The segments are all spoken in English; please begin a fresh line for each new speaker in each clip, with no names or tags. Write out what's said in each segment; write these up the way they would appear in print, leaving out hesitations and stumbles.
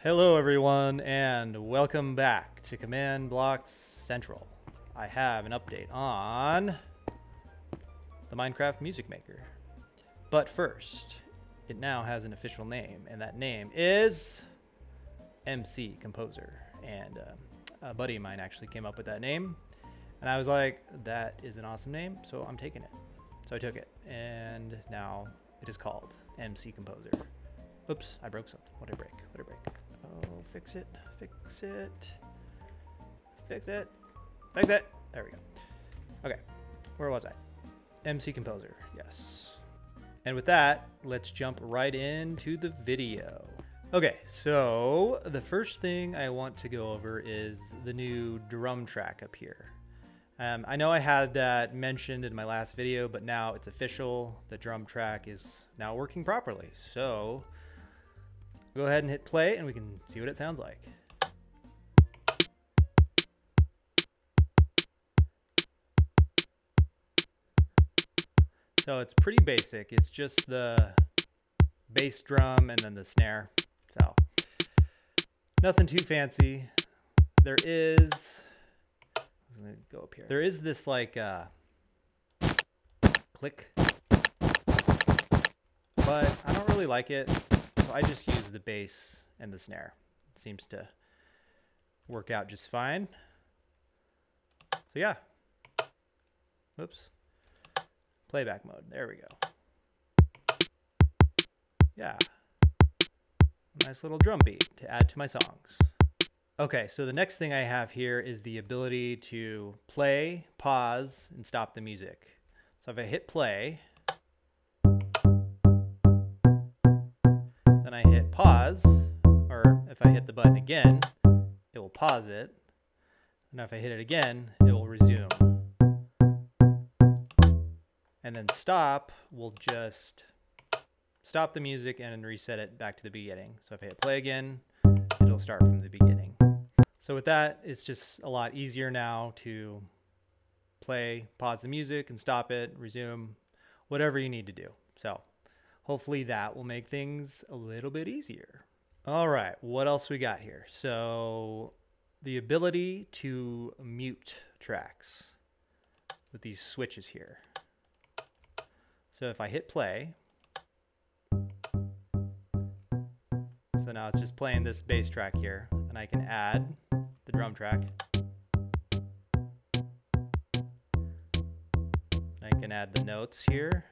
Hello everyone and welcome back to Command Block Central. I have an update on the Minecraft Music Maker. But first, it now has an official name, and that name is MC Composer. And a buddy of mine actually came up with that name, and I was like, that is an awesome name, so I'm taking it. So I took it, and now it is called MC Composer. Oops, I broke something. What did I break? What did I break? Oh, fix it, fix it, fix it, fix it. There we go. Okay, where was I? MC Composer, yes. And with that, let's jump right into the video. Okay, so the first thing I want to go over is the new drum track up here. I know I had that mentioned in my last video, but now it's official. The drum track is now working properly. So go ahead and hit play and we can see what it sounds like. So it's pretty basic. It's just the bass drum and then the snare. So nothing too fancy. There is, I'm gonna go up here. There is this like click, but I don't really like it. So I just use the bass and the snare. It seems to work out just fine. So yeah. Oops. Playback mode. There we go. Yeah. Nice little drum beat to add to my songs. Okay, so the next thing I have here is the ability to play, pause, and stop the music. So if I hit play, then I hit pause, or if I hit the button again, it will pause it. And if I hit it again, it will resume. And then stop will just stop the music and reset it back to the beginning. So if I hit play again, it'll start from the beginning. So with that, it's just a lot easier now to play, pause the music and stop it, resume, whatever you need to do. So hopefully that will make things a little bit easier. All right, what else we got here? So the ability to mute tracks with these switches here. So if I hit play, so now it's just playing this bass track here, and I can add the drum track. I can add the notes here.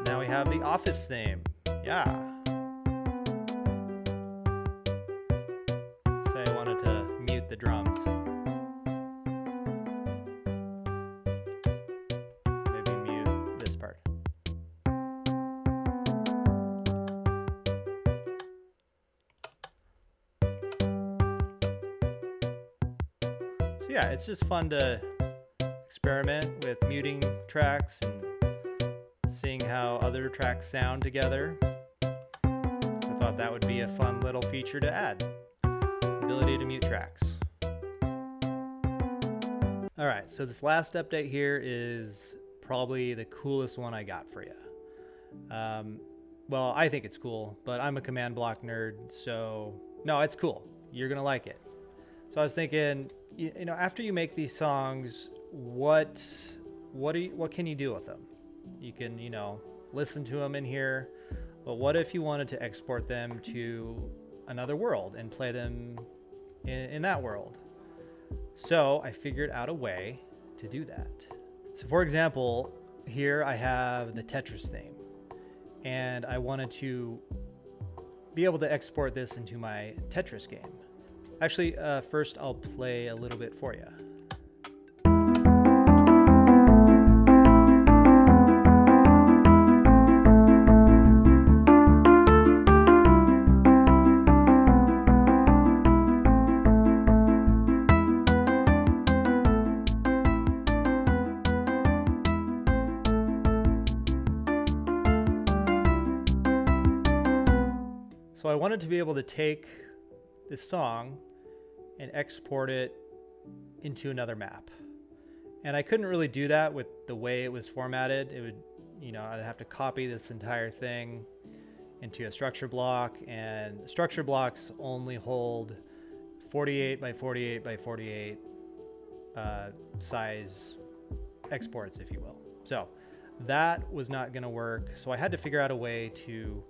Now we have the office theme. Yeah. Say I wanted to mute the drums. Maybe mute this part. So yeah, it's just fun to experiment with muting tracks and seeing how other tracks sound together. I thought that would be a fun little feature to add. Ability to mute tracks. Alright, so this last update here is probably the coolest one I got for you. Well, I think it's cool, but I'm a command block nerd, so no, it's cool. You're gonna like it. So I was thinking, you know, after you make these songs, what can you do with them? You can, you know, listen to them in here, but what if you wanted to export them to another world and play them in that world? So I figured out a way to do that. So for example, here I have the Tetris theme, and I wanted to be able to export this into my Tetris game. Actually, first I'll play a little bit for you. So I wanted to be able to take this song and export it into another map. And I couldn't really do that with the way it was formatted. It would, I'd have to copy this entire thing into a structure block, and structure blocks only hold 48 by 48 by 48 size exports, if you will. So that was not going to work. So I had to figure out a way to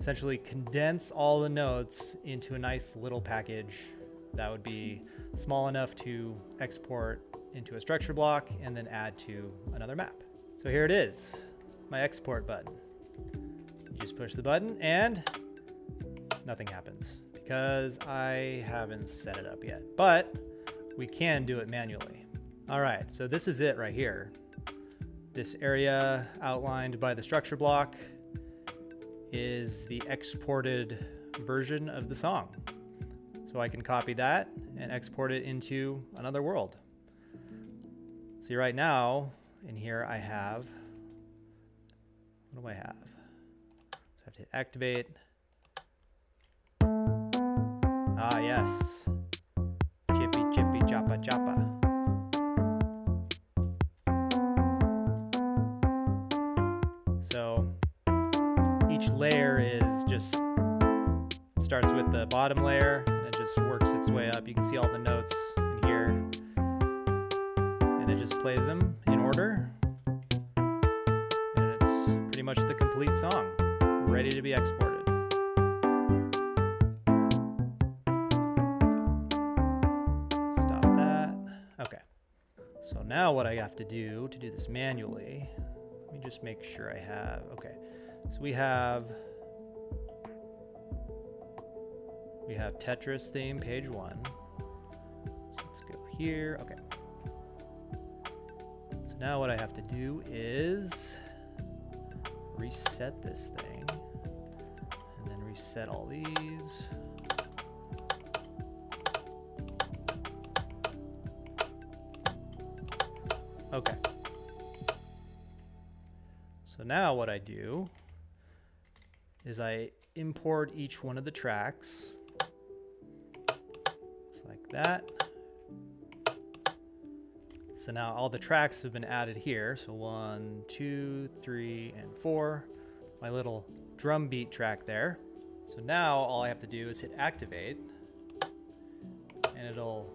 essentially condense all the notes into a nice little package that would be small enough to export into a structure block and then add to another map. So here it is, my export button. You just push the button and nothing happens because I haven't set it up yet, but we can do it manually. All right, so this is it right here. This area outlined by the structure block is the exported version of the song. So I can copy that and export it into another world. See, right now in here I have, what do I have? So I have to hit activate. Ah, yes. Chippy, chippy, choppa, choppa. So each layer is just, starts with the bottom layer and it just works its way up. You can see all the notes in here and it just plays them in order. And it's pretty much the complete song, ready to be exported. Stop that. Okay. So now what I have to do this manually, let me just make sure I have, okay. So we have Tetris theme, page 1. So let's go here. Okay. So now what I have to do is reset this thing and then reset all these. Okay. So now what I do is I import each one of the tracks, just like that. So now all the tracks have been added here. So 1, 2, 3, and 4. My little drum beat track there. So now all I have to do is hit activate, and it'll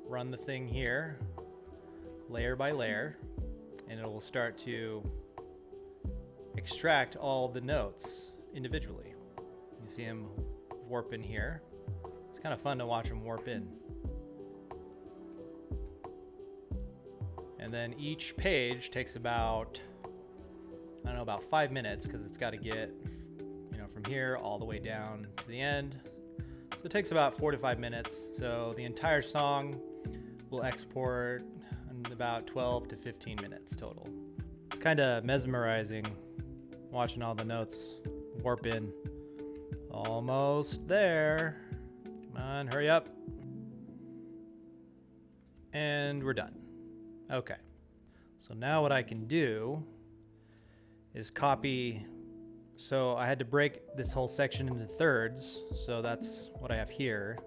run the thing here, layer by layer, and it will start to extract all the notes individually. You see them warp in here. It's kind of fun to watch them warp in. And then each page takes about, I don't know, about 5 minutes, because it's got to get, from here all the way down to the end. So it takes about 4 to 5 minutes. So the entire song will export in about 12 to 15 minutes total. It's kind of mesmerizing watching all the notes warp in. Almost there. Come on, hurry up. And we're done. Okay. So now what I can do is copy. So I had to break this whole section into thirds. So that's what I have here.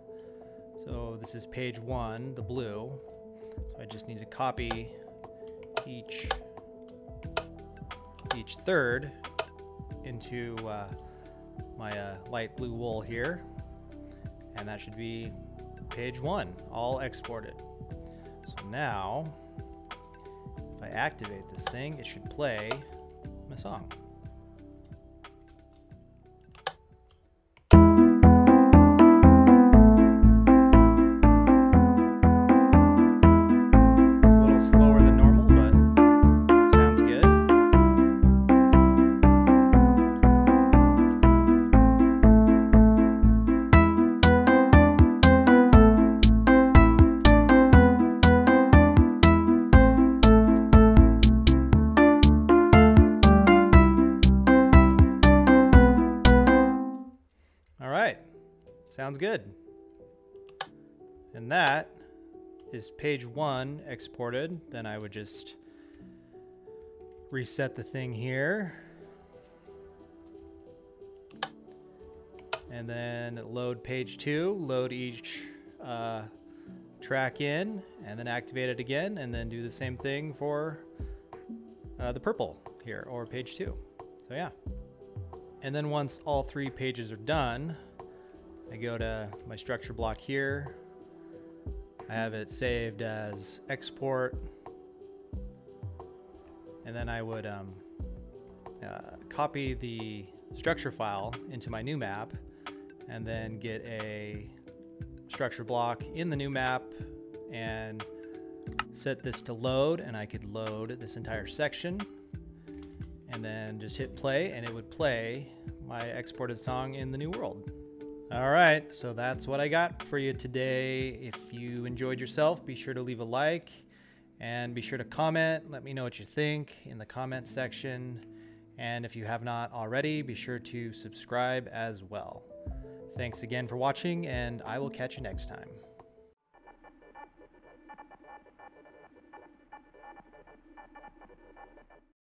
So this is page 1, the blue. So I just need to copy each third into my light blue wool here, and that should be page 1, all exported. So now if I activate this thing, it should play my song. It's a little slower than normal, but sounds good. All right, sounds good. And that is page 1 exported. Then I would just reset the thing here. and then load page 2, load each track in, and then activate it again, and then do the same thing for the purple here, or page 2. So yeah. And then once all 3 pages are done, I go to my structure block here. I have it saved as export, and then I would copy the structure file into my new map, and then get a structure block in the new map and set this to load, and I could load this entire section, and then just hit play, and it would play my exported song in the new world. All right, so that's what I got for you today. If you enjoyed yourself, be sure to leave a like, and be sure to comment. Let me know what you think in the comment section. And if you have not already, be sure to subscribe as well. Thanks again for watching, and I will catch you next time.